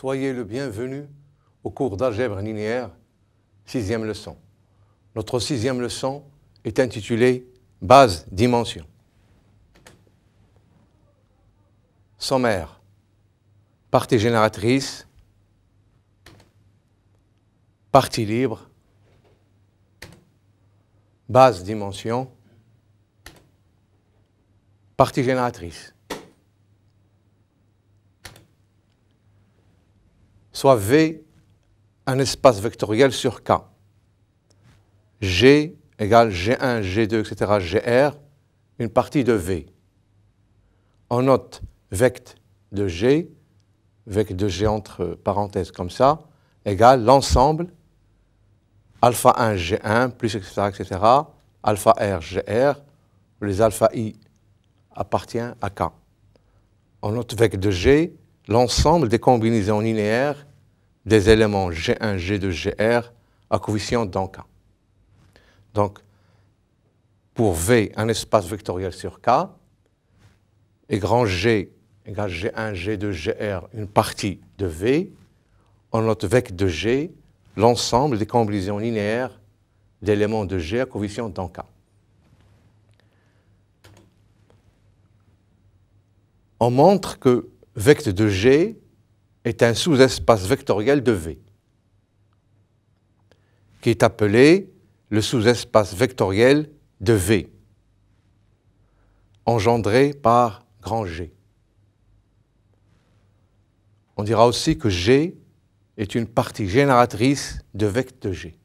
Soyez le bienvenu au cours d'algèbre linéaire, 6e leçon. Notre 6e leçon est intitulée Base dimension. Sommaire. Partie génératrice. Partie libre. Base dimension. Partie génératrice. Soit V un espace vectoriel sur K. G égale G1, G2, etc., Gr, une partie de V. On note vect de G entre parenthèses comme ça, égale l'ensemble alpha 1 G1 plus etc., alpha R Gr, où les alpha I appartient à K. On note vect de G l'ensemble des combinaisons linéaires des éléments G1, G2, Gr à coefficient dans K. Donc, pour V, un espace vectoriel sur K, et grand G égale G1, G2, Gr, une partie de V, on note vect de G l'ensemble des combinaisons linéaires d'éléments de G à coefficient dans K. On montre que vect de G est un sous-espace vectoriel de V, qui est appelé le sous-espace vectoriel de V, engendré par grand G. On dira aussi que G est une partie génératrice de vect de G.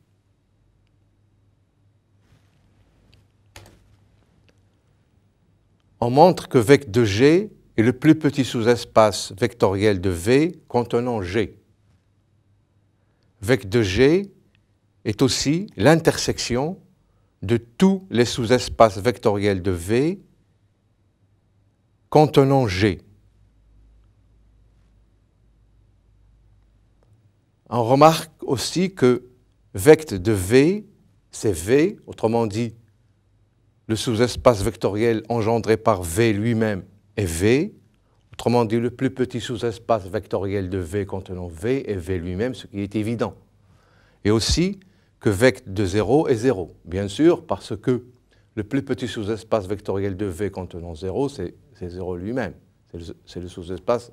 On montre que vect de G est le plus petit sous-espace vectoriel de V contenant G. Vect de G est aussi l'intersection de tous les sous-espaces vectoriels de V contenant G. On remarque aussi que vect de V, c'est V, autrement dit, le sous-espace vectoriel engendré par V lui-même est V, autrement dit, le plus petit sous-espace vectoriel de V contenant V est V lui-même, ce qui est évident. Et aussi que vect de 0 est 0, bien sûr, parce que le plus petit sous-espace vectoriel de V contenant 0, c'est 0 lui-même. C'est le sous-espace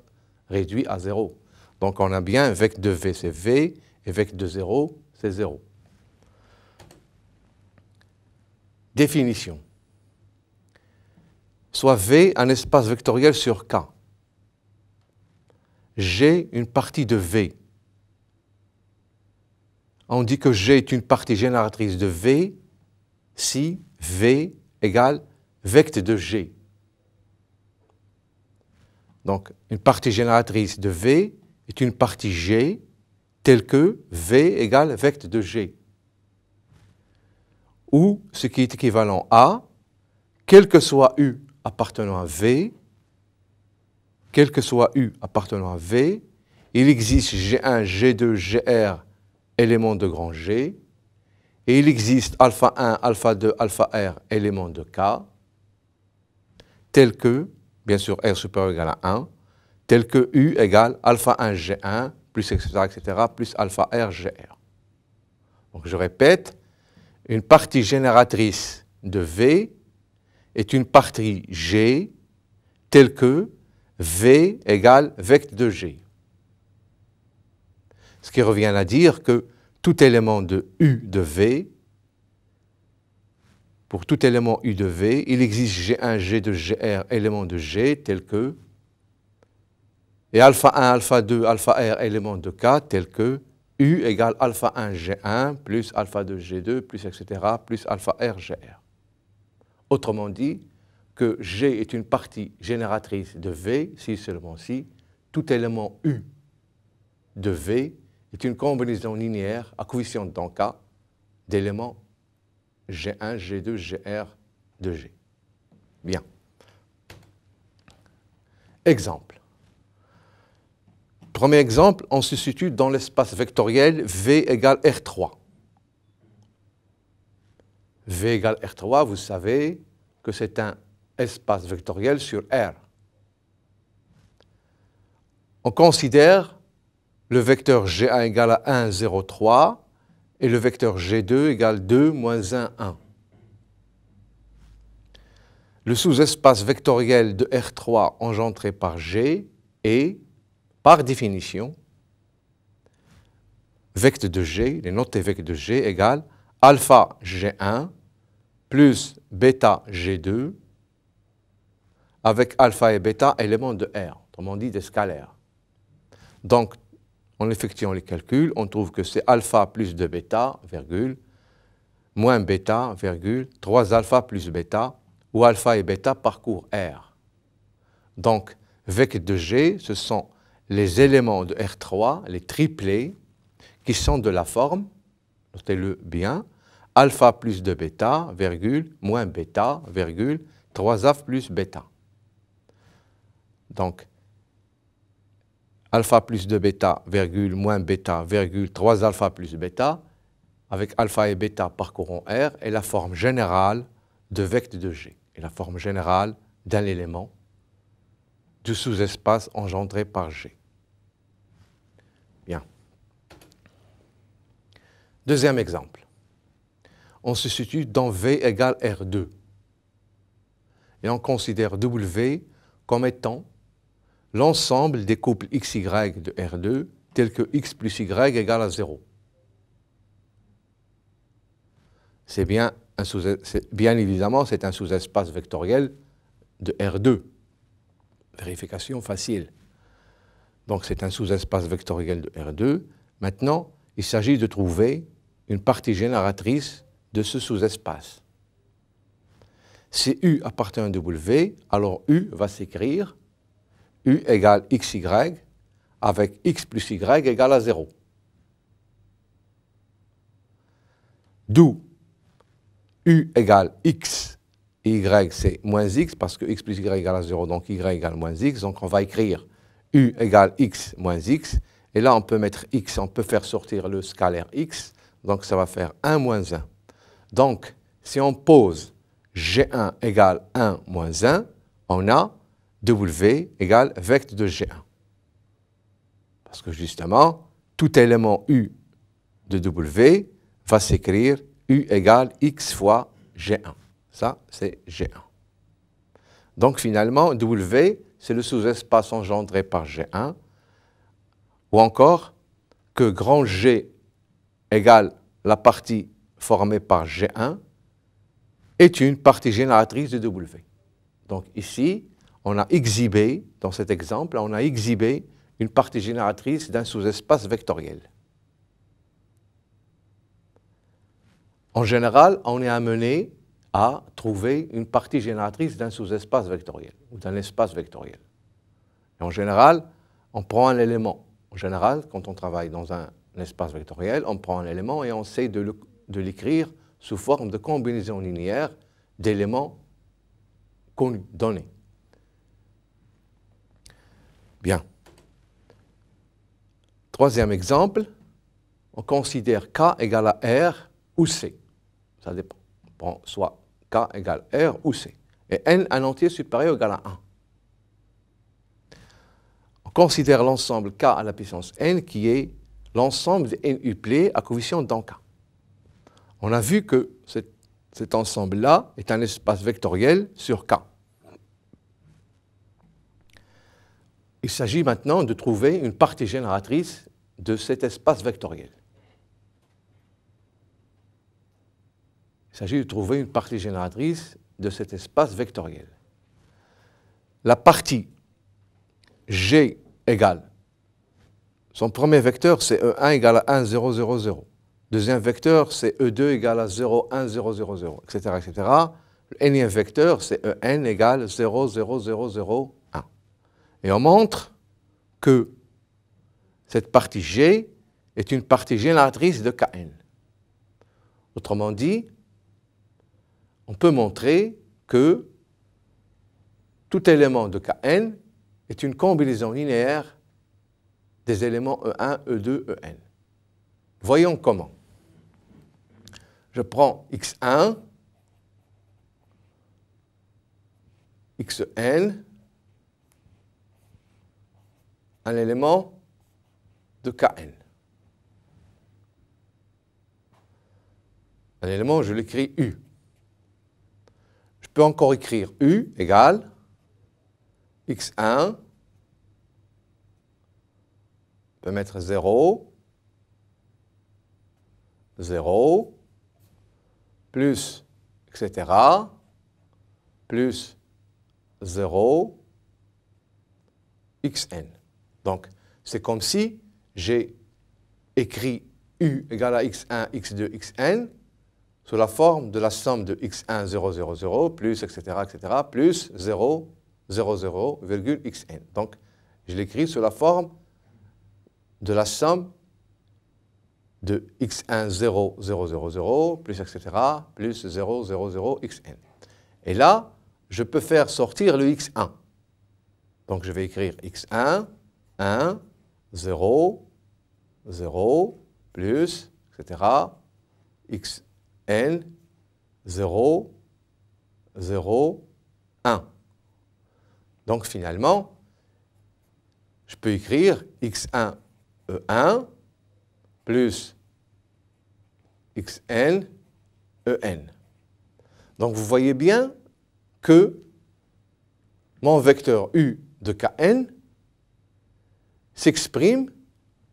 réduit à 0. Donc on a bien vect de V, c'est V, et vect de 0, c'est 0. Définition. Soit V un espace vectoriel sur K. G une partie de V. On dit que G est une partie génératrice de V si V égale vect de G. Donc, une partie génératrice de V est une partie G telle que V égale vect de G. Ou, ce qui est équivalent à, quel que soit U appartenant à V, quel que soit U appartenant à V, il existe G1, G2, Gr éléments de grand G, et il existe alpha 1, alpha 2, alpha R éléments de K, tels que, bien sûr, R supérieur ou égal à 1, tel que U égale alpha 1 G1, plus etc., plus alpha R Gr. Donc je répète, une partie génératrice de V est une partie G telle que V égale vect de G. Ce qui revient à dire que tout élément de U de V, pour tout élément U de V, il existe G1, G2, Gr éléments de G tels que, et alpha 1, alpha 2, alpha R éléments de K tels que U égale alpha 1 G1 plus alpha 2 G2 plus etc. plus alpha R Gr. Autrement dit, que G est une partie génératrice de V, si seulement si, tout élément U de V est une combinaison linéaire à coefficient dans K d'éléments G1, G2, Gr de G. Bien. Exemple. Premier exemple, on se situe dans l'espace vectoriel V égale R3. V égale R3, vous savez que c'est un espace vectoriel sur R. On considère le vecteur G1 égale à 1, 0, 3, et le vecteur G2 égale 2, moins 1, 1. Le sous-espace vectoriel de R3 engendré par G est, par définition, vecteur de G, les notés vecteurs de G égale alpha G1 plus bêta G2 avec alpha et bêta éléments de R, autrement dit des scalaires. Donc, en effectuant les calculs, on trouve que c'est alpha plus 2 bêta, virgule, moins bêta, virgule, 3 alpha plus bêta, où alpha et bêta parcourent R. Donc, vecteur de G, ce sont les éléments de R3, les triplés, qui sont de la forme, notez-le bien, alpha plus 2 bêta, virgule, moins bêta, virgule, 3 alpha plus bêta. Donc, alpha plus 2 bêta, virgule, moins bêta, virgule, 3 alpha plus bêta, avec alpha et bêta parcourant R, est la forme générale de vecteur de G, et la forme générale d'un élément du sous-espace engendré par G. Bien. Deuxième exemple. On se situe dans V égale R2. Et on considère W comme étant l'ensemble des couples XY de R2 tels que X plus Y égale à 0. Bien évidemment, c'est un sous-espace vectoriel de R2. Vérification facile. Donc c'est un sous-espace vectoriel de R2. Maintenant, il s'agit de trouver une partie génératrice de ce sous-espace. Si U appartient à W, alors U va s'écrire U égale XY avec X plus Y égale à 0. D'où U égale X et Y c'est moins X parce que X plus Y égale à 0, donc Y égale moins X. Donc on va écrire U égale X moins X. Et là on peut mettre X, on peut faire sortir le scalaire X. Donc ça va faire 1 moins 1. Donc si on pose G1 égale 1 moins 1, on a W égale vecteur de G1. Parce que justement, tout élément U de W va s'écrire U égale X fois G1. Ça, c'est G1. Donc finalement, W, c'est le sous-espace engendré par G1, ou encore que grand G égale la partie formée par G1 est une partie génératrice de W. Donc ici, on a exhibé, dans cet exemple, on a exhibé une partie génératrice d'un sous-espace vectoriel. En général, on est amené à trouver une partie génératrice d'un sous-espace vectoriel ou d'un espace vectoriel. Et en général, on prend un élément. En général, quand on travaille dans un espace vectoriel, on prend un élément et on essaie de l'écrire sous forme de combinaison linéaire d'éléments donnés. Bien. Troisième exemple, on considère K égale à R ou C. Ça dépend. On prend soit K égale R ou C. Et N un entier supérieur ou égal à 1. On considère l'ensemble K à la puissance N qui est l'ensemble des N uplés à coefficient dans K. On a vu que cet ensemble-là est un espace vectoriel sur K. Il s'agit maintenant de trouver une partie génératrice de cet espace vectoriel. Il s'agit de trouver une partie génératrice de cet espace vectoriel. La partie G égale, son premier vecteur c'est E1 égale à 1, 0, 0, 0. Deuxième vecteur c'est E2 égale à 0, 1, 0, 0, 0, etc. etc. Le nème vecteur c'est En égale 0, 0, 0, 0, 1. Et on montre que cette partie G est une partie génératrice de Kn. Autrement dit, on peut montrer que tout élément de Kn est une combinaison linéaire des éléments E1, E2, En. Voyons comment. Je prends X1, Xn, un élément de Kn. Un élément, je l'écris U. Je peux encore écrire U égale x1, je peux mettre 0, 0, plus, etc., plus 0, xn. Donc, c'est comme si j'ai écrit U égale à x1, x2, xn sous la forme de la somme de x1, 0, 0, 0, plus, etc., plus 0, 0, 0, xn. Donc, je l'écris sous la forme de la somme de x1, 0, 0, 0, 0, plus, etc., plus 0, 0, 0, xn. Et là, je peux faire sortir le x1. Donc, je vais écrire x1, 1, 0, 0, plus, etc., xn, 0, 0, 1. Donc, finalement, je peux écrire x1, e1, plus xn, en. Donc, vous voyez bien que mon vecteur u de Kn s'exprime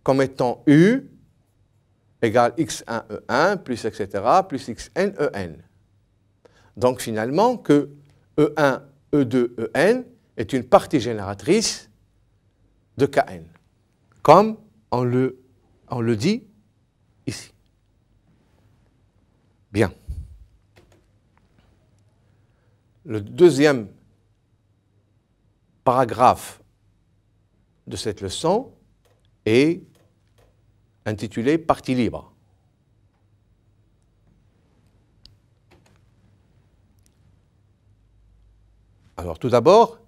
comme étant u égale x1, e1, plus, etc., plus xn, en. Donc, finalement, que e1, e2, en est une partie génératrice de Kn, comme on le dit ici. Bien. Le deuxième paragraphe de cette leçon est intitulé « Partie libre ». Alors, tout d'abord,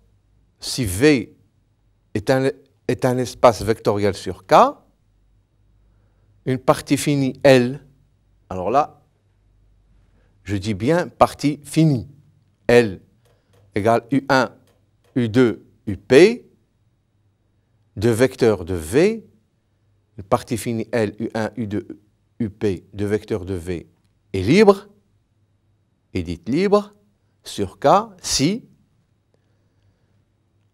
si V est un espace vectoriel sur K, une partie finie L, alors là, je dis bien partie finie, L égale U1, U2, UP, de vecteurs de V, une partie finie L, U1, U2, UP, de vecteurs de V est libre, est dite libre, sur K, si,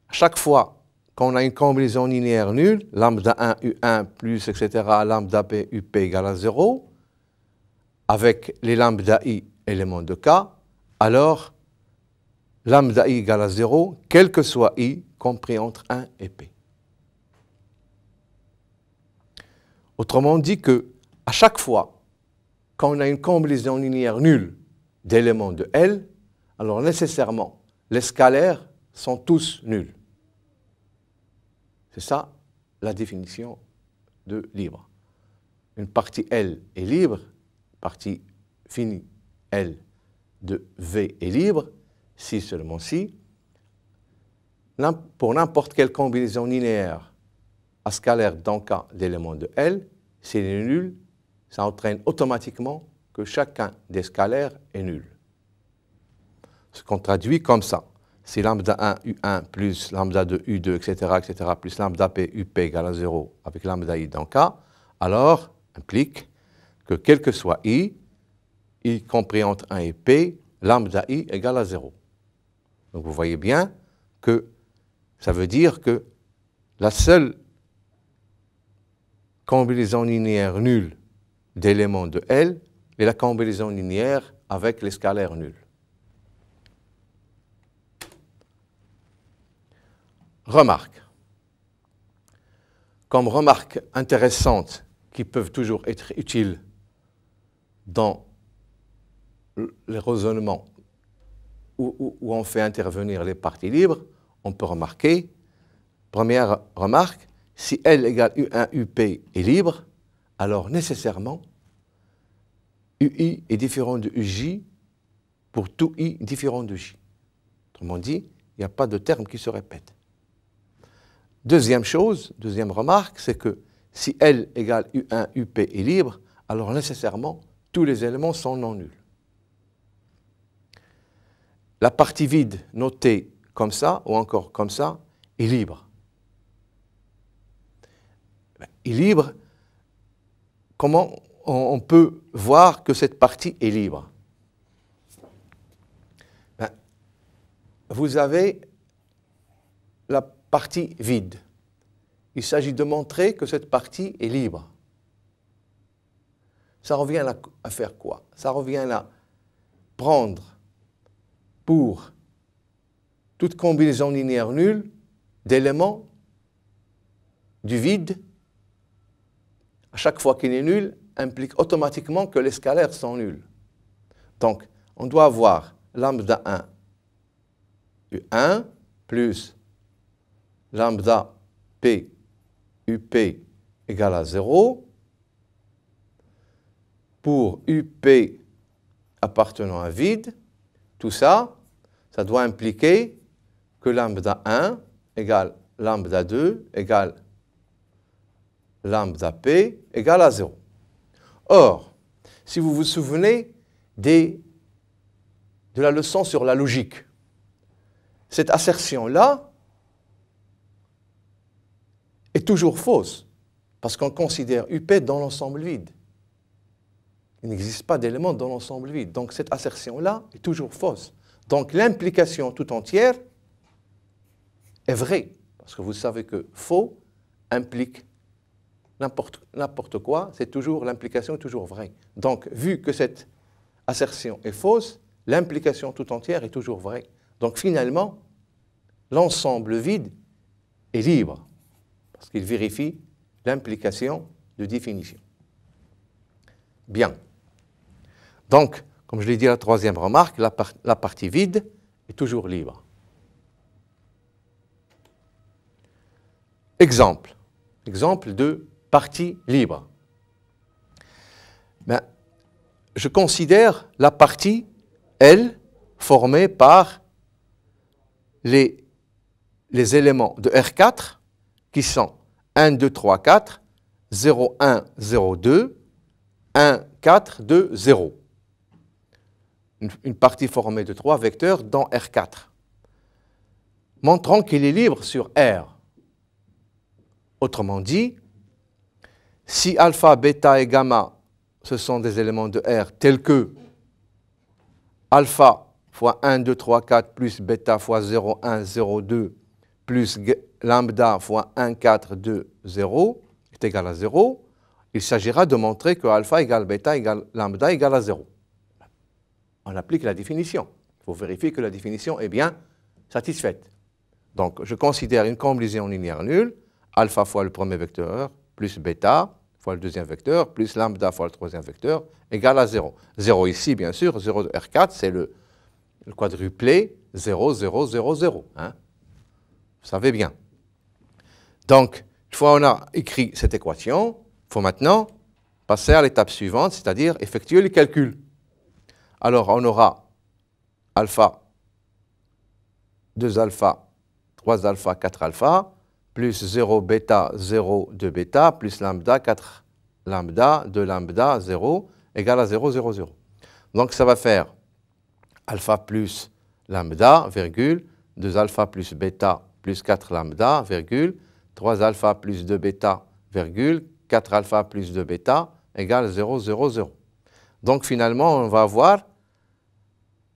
à chaque fois qu'on a une combinaison linéaire nulle, lambda 1, U1, plus, etc., lambda P, UP égale à 0, avec les lambda I éléments de K, alors lambda I égale à 0, quel que soit I, compris entre 1 et P. Autrement dit que, à chaque fois qu'on a une combinaison linéaire nulle d'éléments de L, alors nécessairement, les scalaires sont tous nuls. C'est ça la définition de libre. Une partie L est libre, partie finie L de V est libre, si seulement si, pour n'importe quelle combinaison linéaire à scalaire dans le cas d'éléments de L, s'il est nul, ça entraîne automatiquement que chacun des scalaires est nul. Ce qu'on traduit comme ça. Si lambda 1, U1 plus lambda 2, U2, etc., plus lambda P, UP égale à 0 avec lambda I dans K, alors implique que quel que soit I compris entre 1 et P, lambda I égale à 0. Donc vous voyez bien que ça veut dire que la seule combinaison linéaire nulle d'éléments de L est la combinaison linéaire avec les scalaires nuls. Remarque. Comme remarque intéressante qui peuvent toujours être utiles dans les raisonnements où on fait intervenir les parties libres, on peut remarquer, première remarque, si L égale U1, UP est libre, alors nécessairement, UI est différent de UJ pour tout I différent de J. Autrement dit, il n'y a pas de terme qui se répète. Deuxième chose, deuxième remarque, c'est que si L égale U1, UP est libre, alors nécessairement, tous les éléments sont non nuls. La partie vide notée comme ça, ou encore comme ça, est libre. est libre, comment on peut voir que cette partie est libre? Ben, vous avez la partie vide. Il s'agit de montrer que cette partie est libre. Ça revient à faire quoi? Ça revient à prendre pour toute combinaison linéaire nulle d'éléments du vide, à chaque fois qu'il est nul, implique automatiquement que les scalaires sont nuls. Donc, on doit avoir lambda 1 U1 plus lambda P UP égale à 0 pour UP appartenant à vide. Tout ça, ça doit impliquer que lambda 1 égale lambda 2 égale lambda P égale à 0. Or, si vous vous souvenez de la leçon sur la logique, cette assertion-là est toujours fausse, parce qu'on considère UP dans l'ensemble vide. Il n'existe pas d'élément dans l'ensemble vide. Donc cette assertion-là est toujours fausse. Donc l'implication tout entière est vraie, parce que vous savez que faux implique n'importe quoi, c'est toujours, l'implication est toujours vraie. Donc, vu que cette assertion est fausse, l'implication tout entière est toujours vraie. Donc, finalement, l'ensemble vide est libre, parce qu'il vérifie l'implication de définition. Bien. Donc, comme je l'ai dit à la troisième remarque, la partie vide est toujours libre. Exemple de partie libre. Ben, je considère la partie, elle, formée par les éléments de R4 qui sont 1, 2, 3, 4, 0, 1, 0, 2, 1, 4, 2, 0. Une partie formée de 3 vecteurs dans R4. Montrons qu'il est libre sur R. Autrement dit, si alpha, bêta et gamma, ce sont des éléments de R tels que alpha fois 1, 2, 3, 4 plus bêta fois 0, 1, 0, 2 plus lambda fois 1, 4, 2, 0 est égal à 0, il s'agira de montrer que alpha égale bêta égale lambda égale à 0. On applique la définition. Il faut vérifier que la définition est bien satisfaite. Donc, je considère une combinaison linéaire nulle, alpha fois le premier vecteur plus bêta fois le deuxième vecteur, plus lambda fois le troisième vecteur, égale à 0. 0 ici, bien sûr, 0 de R4, c'est le quadruplé 0, 0, 0, 0. Hein? Vous savez bien. Donc, une fois qu'on a écrit cette équation, il faut maintenant passer à l'étape suivante, c'est-à-dire effectuer les calculs. Alors, on aura alpha, 2 alpha, 3 alpha, 4 alpha, plus 0 bêta, 0, 2 bêta, plus lambda, 4 lambda, 2 lambda, 0, égale à 0, 0, 0. Donc ça va faire alpha plus lambda, virgule, 2 alpha plus bêta, plus 4 lambda, virgule, 3 alpha plus 2 bêta, virgule, 4 alpha plus 2 bêta, égale 0, 0, 0. Donc finalement, on va avoir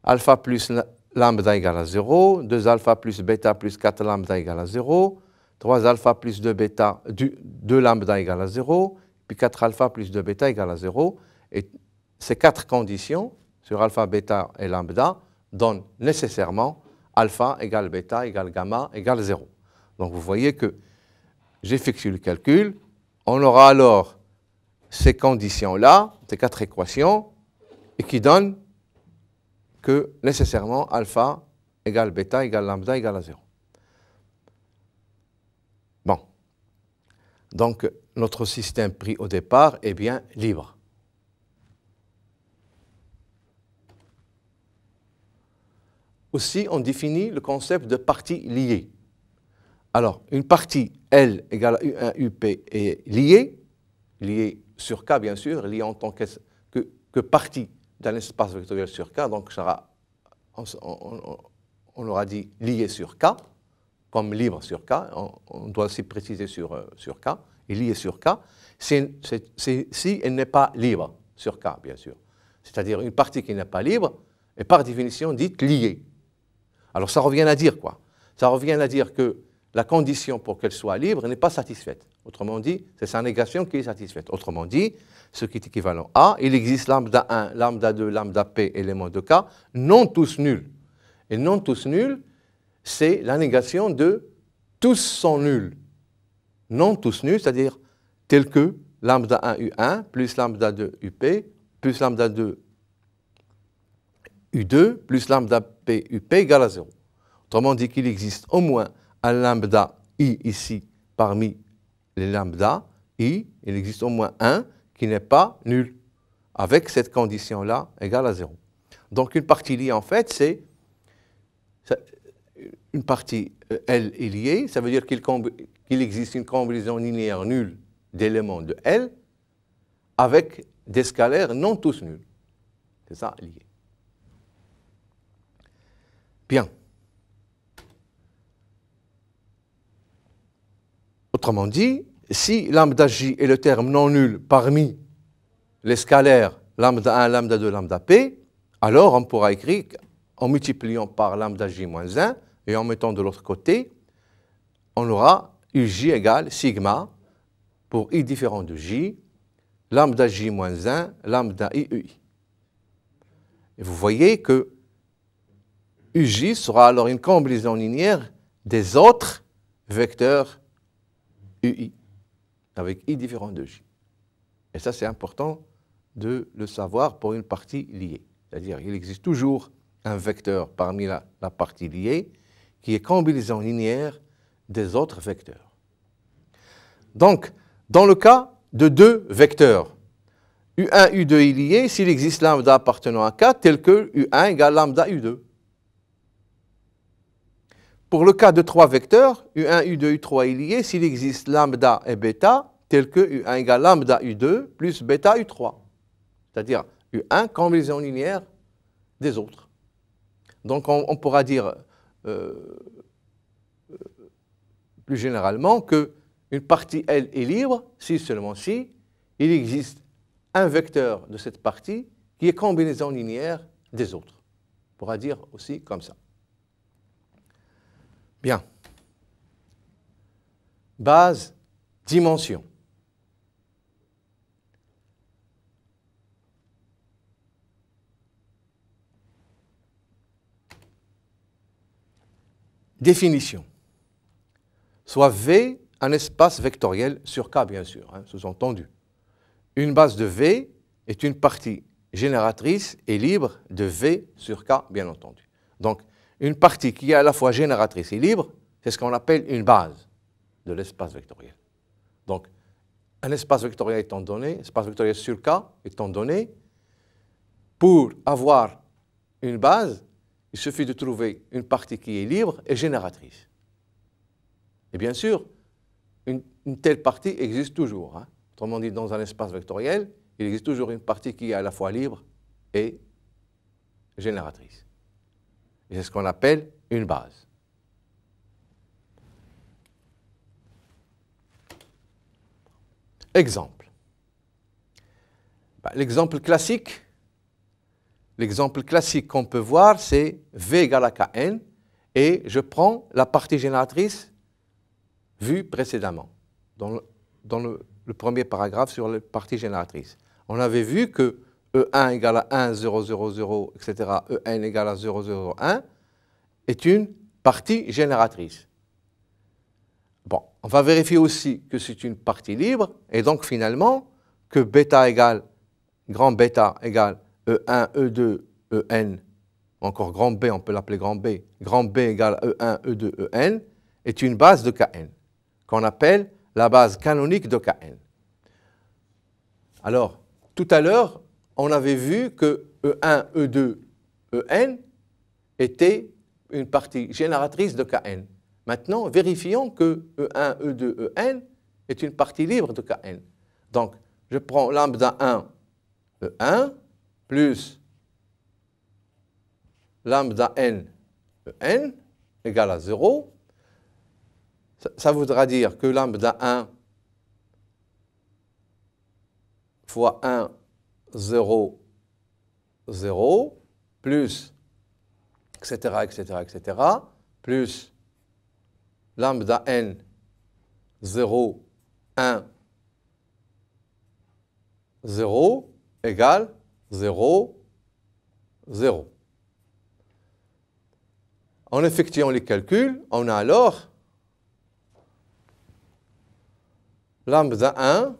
alpha plus lambda égale à 0, 2 alpha plus bêta plus 4 lambda égale à 0, 3 alpha plus 2 bêta, 2 lambda égale à 0, puis 4 alpha plus 2 bêta égale à 0. Et ces 4 conditions sur alpha, bêta et lambda donnent nécessairement alpha égale bêta égale gamma égale 0. Donc vous voyez que j'effectue le calcul. On aura alors ces conditions-là, ces 4 équations, et qui donnent que nécessairement alpha égale bêta égale lambda égale à 0. Bon. Donc, notre système pris au départ est bien libre. Aussi, on définit le concept de partie liée. Alors, une partie L égale à U1, UP est liée sur K, bien sûr, liée en tant que partie d'un espace vectoriel sur K, donc on aura dit liée sur K, comme libre sur K, on doit aussi préciser sur K, est liée sur K, si elle n'est pas libre sur K, bien sûr. C'est-à-dire une partie qui n'est pas libre est par définition dite liée. Alors ça revient à dire quoi? Ça revient à dire que la condition pour qu'elle soit libre n'est pas satisfaite. Autrement dit, c'est sa négation qui est satisfaite. Autrement dit, ce qui est équivalent à, il existe lambda 1, lambda 2, lambda p, éléments de K, non tous nuls. Et non tous nuls, c'est la négation de tous sont nuls. Non tous nuls, c'est-à-dire tels que lambda 1 U1 plus lambda 2 UP plus lambda 2 U2 plus lambda P UP égale à 0. Autrement dit qu'il existe au moins un lambda I ici parmi les lambda I, il existe au moins un qui n'est pas nul, avec cette condition-là égale à 0. Donc une partie liée, en fait, c'est une partie L est liée, ça veut dire qu'il existe une combinaison linéaire nulle d'éléments de L avec des scalaires non tous nuls. C'est ça, lié. Bien. Autrement dit, si lambda J est le terme non nul parmi les scalaires lambda 1, lambda 2, lambda P, alors on pourra écrire en multipliant par lambda J moins 1 et en mettant de l'autre côté, on aura UJ égale sigma pour I différent de J, lambda J moins 1, lambda I UI. Et vous voyez que UJ sera alors une combinaison linéaire des autres vecteurs UI, avec I différent de J. Et ça, c'est important de le savoir pour une partie liée. C'est-à-dire qu'il existe toujours un vecteur parmi la partie liée qui est combinaison linéaire des autres vecteurs. Donc, dans le cas de deux vecteurs, U1, U2 est lié s'il existe lambda appartenant à K tel que U1 égale lambda U2. Pour le cas de trois vecteurs, U1, U2, U3 est lié s'il existe lambda et bêta tel que U1 égale lambda U2 plus bêta U3. C'est-à-dire U1, combinaison linéaire des autres. Donc on pourra dire plus généralement qu'une partie L est libre si seulement si il existe un vecteur de cette partie qui est combinaison linéaire des autres. On pourra dire aussi comme ça. Bien. Base, dimension. Définition. Soit V un espace vectoriel sur K, bien sûr, hein, sous-entendu. Une base de V est une partie génératrice et libre de V sur K, bien entendu. Donc, une partie qui est à la fois génératrice et libre, c'est ce qu'on appelle une base de l'espace vectoriel. Donc, un espace vectoriel étant donné, espace vectoriel sur K étant donné, pour avoir une base, il suffit de trouver une partie qui est libre et génératrice. Et bien sûr, une telle partie existe toujours. Hein. Autrement dit, dans un espace vectoriel, il existe toujours une partie qui est à la fois libre et génératrice. Et c'est ce qu'on appelle une base. Exemple. L'exemple classique qu'on peut voir, c'est V égale à Kn, et je prends la partie génératrice vue précédemment, dans le premier paragraphe sur la partie génératrice. On avait vu que E1 égale à 1, 0, 0, 0, etc., En égale à 0, 0, 1, est une partie génératrice. Bon, on va vérifier aussi que c'est une partie libre, et donc finalement, que bêta égale, grand bêta égale E1, E2, En, encore grand B, on peut l'appeler grand B égale E1, E2, En, est une base de Kn, qu'on appelle la base canonique de Kn. Alors, tout à l'heure, on avait vu que E1, E2, En était une partie génératrice de Kn. Maintenant, vérifions que E1, E2, En est une partie libre de Kn. Donc, je prends lambda 1, E1, plus lambda n, En, égale à 0. Ça voudra dire que lambda 1 fois 1, 0, 0, plus, etc., etc., etc., plus lambda n 0, 1, 0 égale 0, 0. En effectuant les calculs, on a alors lambda 1,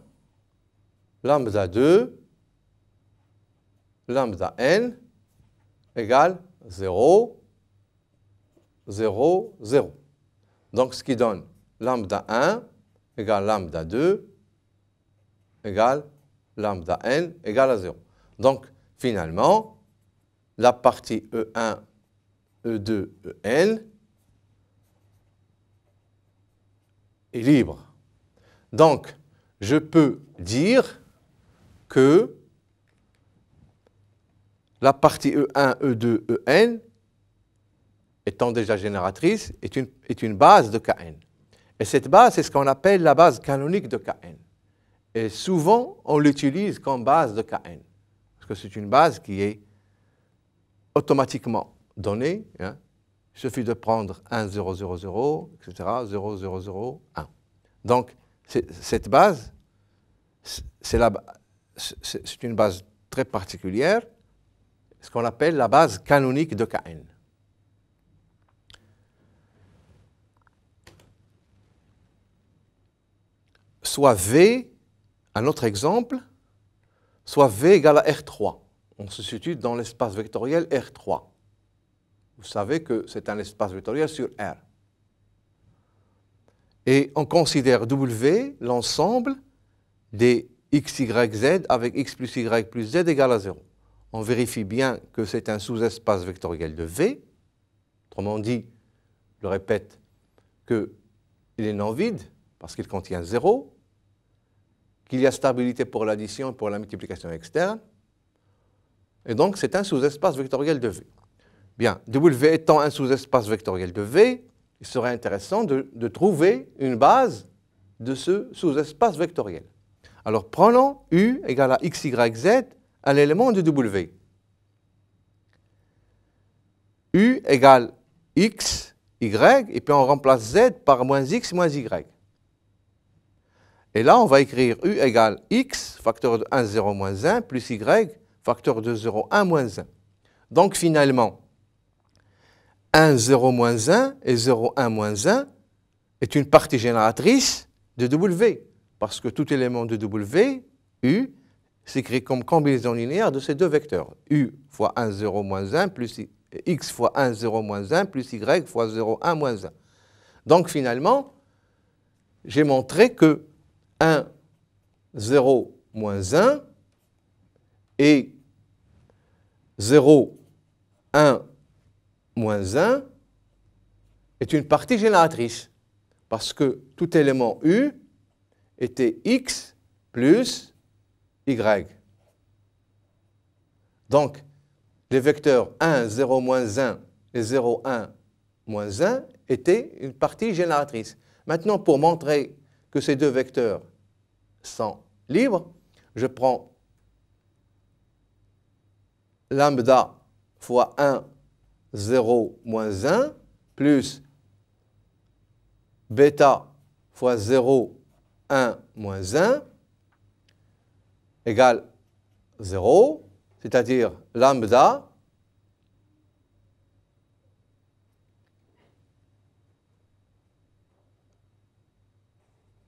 lambda 2, lambda n égale 0, 0, 0. Donc, ce qui donne lambda 1 égale lambda 2 égale lambda n égale à 0. Donc, finalement, la partie E1, E2, En est libre. Donc, je peux dire que la partie E1, E2, En, étant déjà génératrice, est une base de Kn. Et cette base, c'est ce qu'on appelle la base canonique de Kn. Et souvent, on l'utilise comme base de Kn. Parce que c'est une base qui est automatiquement donnée. Hein. Il suffit de prendre 1, 0, 0, 0, etc., 0, 0, 0, 1. Donc, cette base, c'est une base très particulière, ce qu'on appelle la base canonique de Kn. Soit V, un autre exemple, soit V égale à R3. On se situe dans l'espace vectoriel R3. Vous savez que c'est un espace vectoriel sur R. Et on considère W l'ensemble des x, y, z avec x plus y plus z égale à 0. On vérifie bien que c'est un sous-espace vectoriel de V. Autrement dit, je répète, qu'il est non vide parce qu'il contient 0, qu'il y a stabilité pour l'addition et pour la multiplication externe. Et donc, c'est un sous-espace vectoriel de V. Bien, W étant un sous-espace vectoriel de V, il serait intéressant de trouver une base de ce sous-espace vectoriel. Alors, prenons U égale à x, y, z à l'élément de W. U égale x, y, et puis on remplace z par moins x, moins y. Et là, on va écrire U égale x, facteur de 1, 0, moins 1, plus y, facteur de 0, 1, moins 1. Donc, finalement, 1, 0, moins 1 et 0, 1, moins 1 est une partie génératrice de W, parce que tout élément de W, U, s'écrit comme combinaison linéaire de ces deux vecteurs. U fois 1, 0, moins 1, plus x fois 1, 0, moins 1, plus y fois 0, 1, moins 1. Donc, finalement, j'ai montré que 1, 0, moins 1 et 0, 1, moins 1 est une partie génératrice parce que tout élément U était x plus y. Donc, les vecteurs 1, 0, moins 1 et 0, 1, moins 1 étaient une partie génératrice. Maintenant, pour montrer que ces deux vecteurs sont libres, je prends lambda fois 1, 0, moins 1, plus bêta fois 0, 1, moins 1, égale 0, c'est-à-dire lambda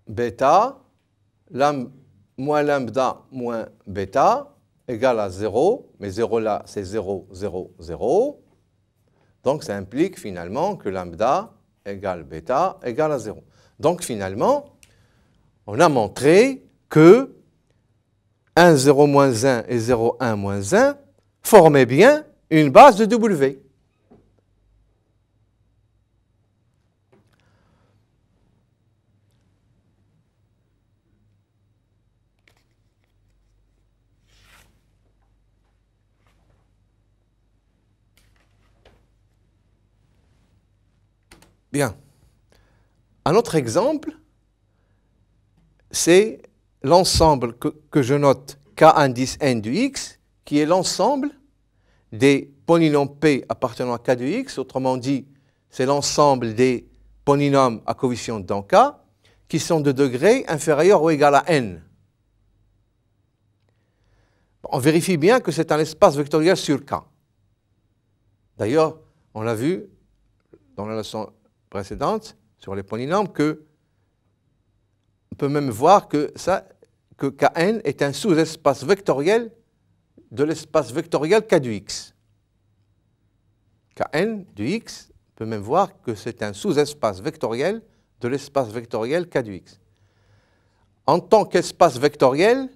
bêta moins lambda moins bêta égale à 0, mais 0 là, c'est 0, 0, 0. Donc, ça implique finalement que lambda égale bêta égale à 0. Donc, finalement, on a montré que 1, 0, moins 1 et 0, 1, moins 1 formaient bien une base de W. Bien. Un autre exemple, c'est l'ensemble que je note K indice n de x, qui est l'ensemble des polynômes P appartenant à K de x, autrement dit, c'est l'ensemble des polynômes à coefficient dans K, qui sont de degré inférieur ou égal à n. On vérifie bien que c'est un espace vectoriel sur K. D'ailleurs, on l'a vu dans la leçon précédente sur les polynômes que on peut même voir que Kn est un sous-espace vectoriel de l'espace vectoriel K de x. Kn de x, on peut même voir que c'est un sous-espace vectoriel de l'espace vectoriel K de x. En tant qu'espace vectoriel,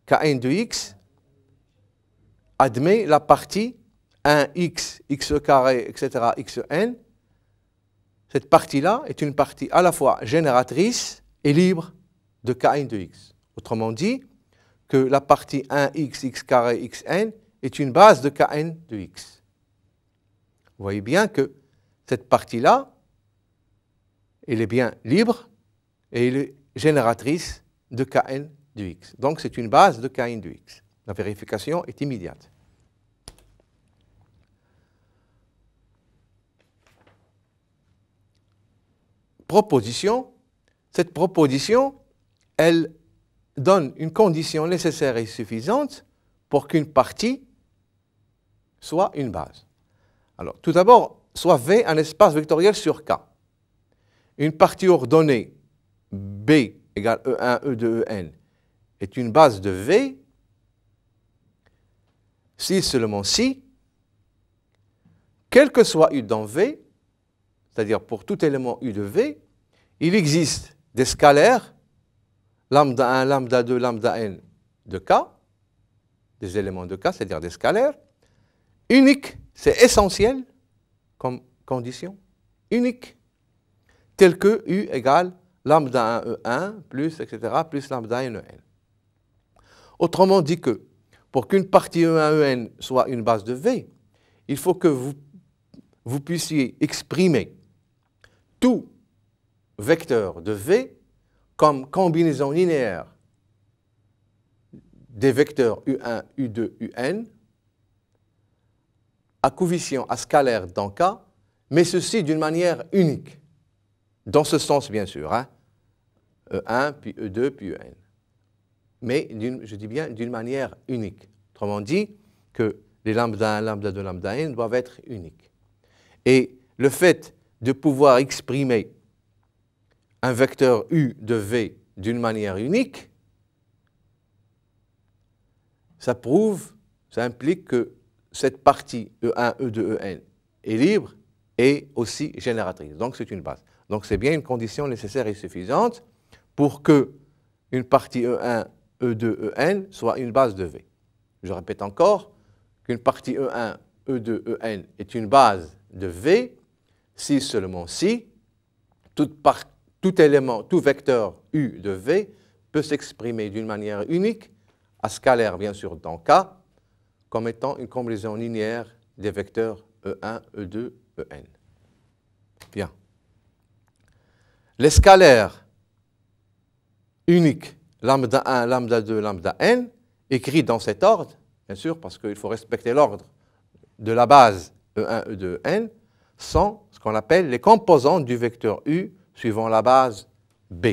Kn de x admet la partie 1x, x carré, etc., xn. Cette partie-là est une partie à la fois génératrice et libre de Kn de x. Autrement dit, que la partie 1x, x carré, xn est une base de Kn de x. Vous voyez bien que cette partie-là, elle est bien libre et elle est génératrice de Kn de x. Donc c'est une base de Kn de x. La vérification est immédiate. Proposition. Cette proposition, elle donne une condition nécessaire et suffisante pour qu'une partie soit une base. Alors, tout d'abord, soit V un espace vectoriel sur K. Une partie ordonnée B égale E1, E2, En est une base de V si seulement si, quel que soit U dans V, c'est-à-dire pour tout élément U de V, il existe des scalaires, lambda 1, lambda 2, lambda n de K, des éléments de K, c'est-à-dire des scalaires, uniques, c'est essentiel comme condition, unique, tel que U égale lambda 1, E1, plus, etc., plus lambda n, En. Autrement dit que, pour qu'une partie E1, En soit une base de V, il faut que vous puissiez exprimer tout vecteur de V comme combinaison linéaire des vecteurs U1, U2, Un à coefficient à scalaire dans K, mais ceci d'une manière unique. Dans ce sens, bien sûr. Hein? E1, puis E2, puis En. Mais, je dis bien, d'une manière unique. Autrement dit, que les lambda 1, lambda 2, lambda n doivent être uniques. Et le fait de pouvoir exprimer un vecteur U de V d'une manière unique, ça implique que cette partie E1, E2, En est libre et aussi génératrice. Donc c'est une base. Donc c'est bien une condition nécessaire et suffisante pour que une partie E1, E2, En soit une base de V. Je répète encore qu'une partie E1, E2, En est une base de V si seulement si tout élément, tout vecteur U de V peut s'exprimer d'une manière unique, à scalaire bien sûr dans K, comme étant une combinaison linéaire des vecteurs E1, E2, En. Bien. Les scalaires uniques lambda 1, lambda 2, lambda n, écrits dans cet ordre, bien sûr, parce qu'il faut respecter l'ordre de la base E1, E2, N, sont ce qu'on appelle les composantes du vecteur U suivant la base B.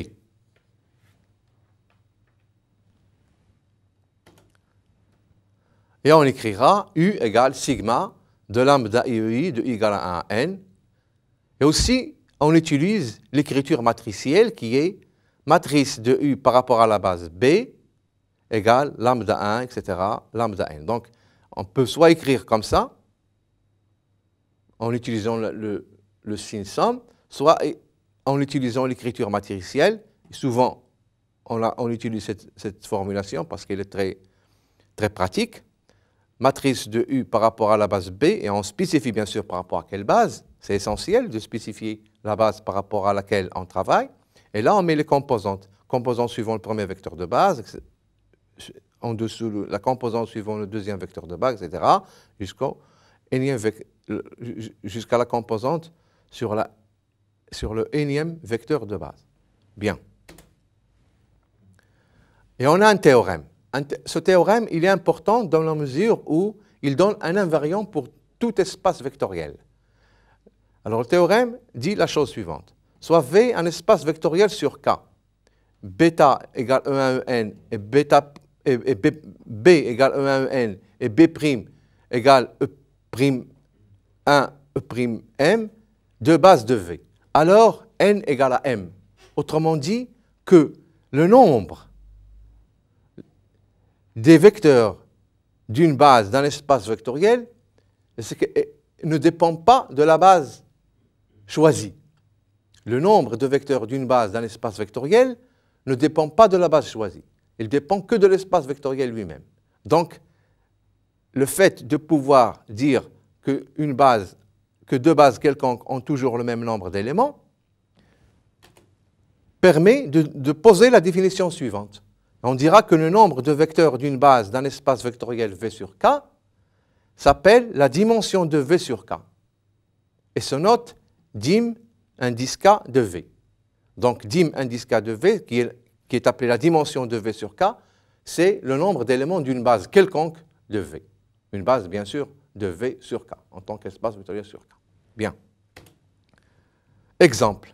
Et on écrira U égale sigma de lambda IEI de I égale à 1 à N. Et aussi, on utilise l'écriture matricielle qui est matrice de U par rapport à la base B égale lambda 1, etc., lambda n. Donc, on peut soit écrire comme ça, en utilisant le signe somme, soit en utilisant l'écriture matricielle. Souvent, on utilise cette formulation parce qu'elle est très, très pratique. Matrice de U par rapport à la base B, et on spécifie bien sûr par rapport à quelle base. C'est essentiel de spécifier la base par rapport à laquelle on travaille. Et là, on met les composantes. Composante suivant le premier vecteur de base, en dessous la composante suivant le deuxième vecteur de base, etc., jusqu'à la composante sur le énième vecteur de base. Bien. Et on a un théorème. Ce théorème, il est important dans la mesure où il donne un invariant pour tout espace vectoriel. Alors, le théorème dit la chose suivante. Soit V un espace vectoriel sur K, bêta égale E1 EN et B égale E1 EN et B' égale E'1 E', de base de V. Alors, N égale à M. Autrement dit, que le nombre des vecteurs d'une base d'un espace vectoriel ne dépend pas de la base choisie. Le nombre de vecteurs d'une base d'un espace vectoriel ne dépend pas de la base choisie. Il dépend que de l'espace vectoriel lui-même. Donc, le fait de pouvoir dire que deux bases quelconques ont toujours le même nombre d'éléments permet de poser la définition suivante. On dira que le nombre de vecteurs d'une base d'un espace vectoriel V sur K s'appelle la dimension de V sur K et se note dim indice K de V. Donc dim indice K de V, qui est appelé la dimension de V sur K, c'est le nombre d'éléments d'une base quelconque de V. Une base, bien sûr, de V sur K, en tant qu'espace vectoriel sur K. Bien. Exemple.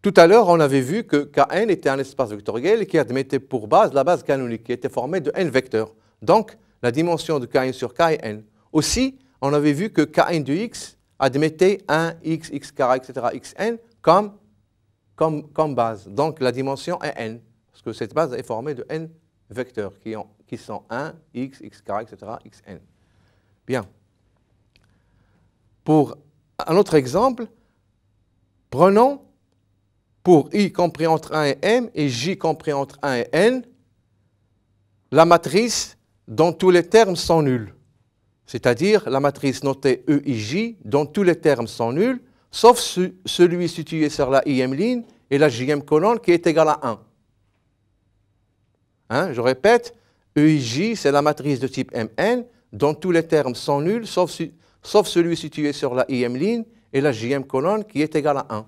Tout à l'heure, on avait vu que Kn était un espace vectoriel qui admettait pour base la base canonique, qui était formée de n vecteurs. Donc, la dimension de Kn sur K est n. Aussi, on avait vu que Kn de x admettait 1, x, x carré, etc., xn comme base. Donc, la dimension est n, parce que cette base est formée de n vecteurs qui sont 1, x, x carré, etc., xn. Bien. Pour un autre exemple, prenons pour i compris entre 1 et m et j compris entre 1 et n, la matrice dont tous les termes sont nuls. C'est-à-dire la matrice notée EIJ dont tous les termes sont nuls, sauf celui situé sur la ième ligne et la jème colonne qui est égale à 1. Je répète, EIJ, c'est la matrice de type Mn dont tous les termes sont nuls, sauf celui situé sur la ième ligne et la jème colonne qui est égale à 1.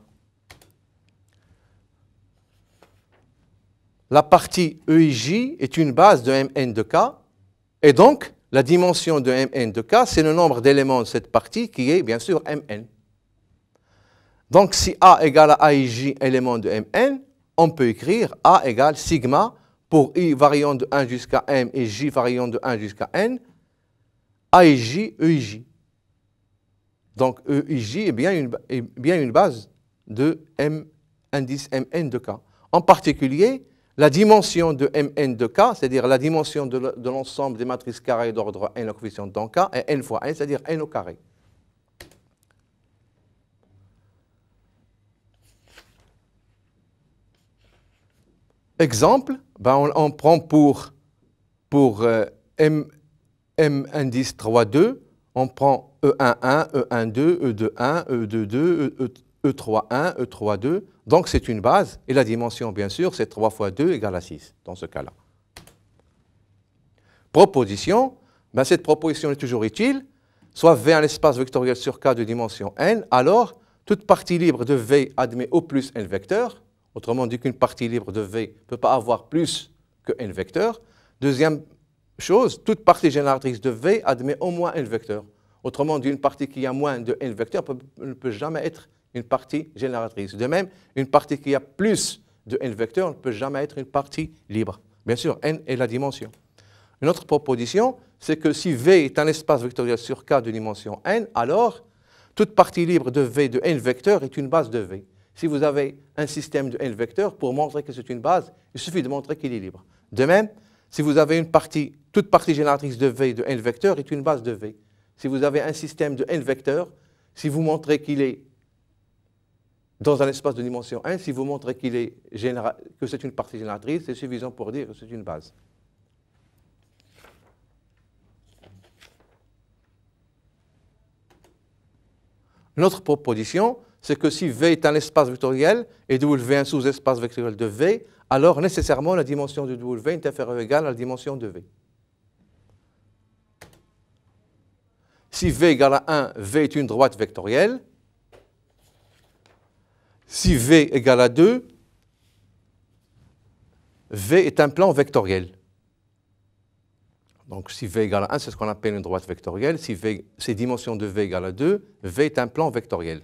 La partie EIJ est une base de Mn de K, et donc la dimension de Mn de K, c'est le nombre d'éléments de cette partie qui est bien sûr Mn. Donc si A égale à AIJ élément de Mn, on peut écrire A égale sigma pour I variant de 1 jusqu'à M et J variant de 1 jusqu'à N, AIJ, EIJ. Donc EIJ est bien une base de M indice Mn de K. En particulier, la dimension de Mn de K, c'est-à-dire la dimension de l'ensemble des matrices carrées d'ordre n au coefficient dans K, est n fois n, c'est-à-dire n au carré. Exemple, on prend pour M indice 3, 2, on prend E1, 1, E1, 2, E2, 1, E2, 2, E3, 1, E3, 2. Donc c'est une base, et la dimension, bien sûr, c'est 3 fois 2 égale à 6, dans ce cas-là. Proposition, cette proposition est toujours utile. Soit V un espace vectoriel sur K de dimension n, alors toute partie libre de V admet au plus n vecteurs. Autrement dit qu'une partie libre de V ne peut pas avoir plus que n vecteurs. Deuxième chose, toute partie génératrice de V admet au moins n vecteurs. Autrement dit, une partie qui a moins de n vecteurs ne peut jamais être une partie génératrice. De même, une partie qui a plus de n vecteurs ne peut jamais être une partie libre. Bien sûr, n est la dimension. Une autre proposition, c'est que si V est un espace vectoriel sur K de dimension n, alors toute partie libre de V de n vecteurs est une base de V. Si vous avez un système de n vecteurs, pour montrer que c'est une base, il suffit de montrer qu'il est libre. De même, si vous avez toute partie génératrice de V de n vecteurs est une base de V. Si vous avez un système de n vecteurs, si vous montrez qu'il est dans un espace de dimension n, si vous montrez que c'est une partie génératrice, c'est suffisant pour dire que c'est une base. Une autre proposition, c'est que si V est un espace vectoriel et W un sous-espace vectoriel de V, alors nécessairement la dimension de W est inférieure ou égale à la dimension de V. Si V égale à 1, V est une droite vectorielle. Si V égale à 2, V est un plan vectoriel. Donc si V égale à 1, c'est ce qu'on appelle une droite vectorielle. Si dimension de V égale à 2, V est un plan vectoriel.